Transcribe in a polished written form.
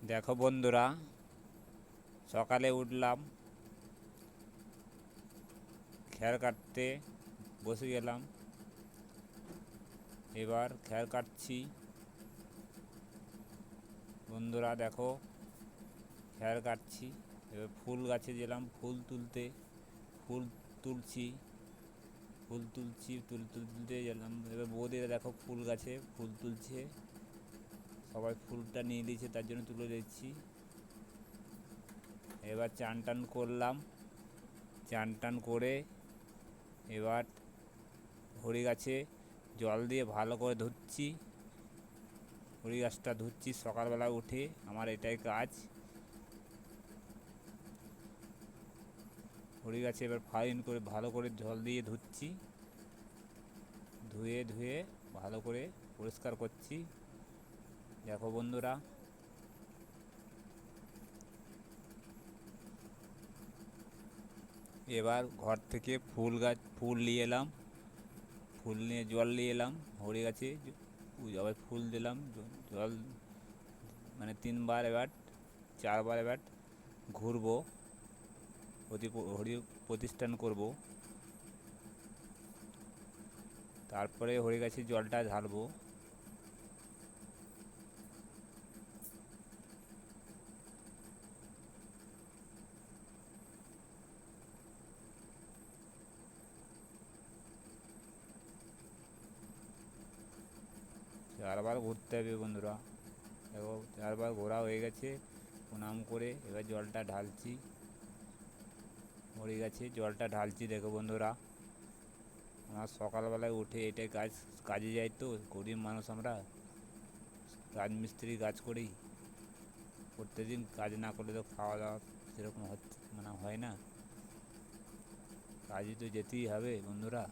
দেখো বন্ধুরা, সকালে উঠলাম, খ্যার কাটতে বসে গেলাম। এবার খ্যার কাটছি। বন্ধুরা দেখো, খ্যার কাটছি। এবার ফুল গাছে গেলাম ফুল তুলতে। ফুল তুলছি, তুলতে গেলাম। এবার বৌদিরা দেখো ফুল গাছে ফুল তুলছে। সবাই ফুলটা নিয়ে দিয়েছে, তার জন্য তুলে দিচ্ছি। এবার চান টান করলাম। চান টান করে এবার হরি গাছে জল দিয়ে ভালো করে ধুচ্ছি। হরি গাছটা ধুচ্ছি সকালবেলা উঠে, আমার এটাই কাজ। হরি গাছে এবার ফাইন করে ভালো করে জল দিয়ে ধুচ্ছি। ধুয়ে ধুয়ে ভালো করে পরিষ্কার করছি। দেখো বন্ধুরা, এবার ঘর থেকে ফুল নিয়ে এলাম। ফুল নিয়ে জল নিয়ে এলাম হরি গাছে। আবার ফুল দিলাম, জল মানে 3 বার, এবার 4 বার। এবার ঘুরবো, হরি প্রতিষ্ঠান করব। তারপরে হরি গাছে জলটা ঢালবো। চারবার ঘুরতে হবে বন্ধুরা। দেখো 4বার ঘোরা হয়ে গেছে। প্রণাম করে এবার জলটা ঢালছি। হরি গাছে জলটা ঢালছি। দেখো বন্ধুরা, আমার সকালবেলায় উঠে এটাই কাজে যাই, তো গরিব মানুষ আমরা, রাজমিস্ত্রি কাজ করি। প্রত্যেকদিন কাজ না করলে তো খাওয়া দাওয়া সেরকম হয় না। কাজে তো যেতেই হবে বন্ধুরা।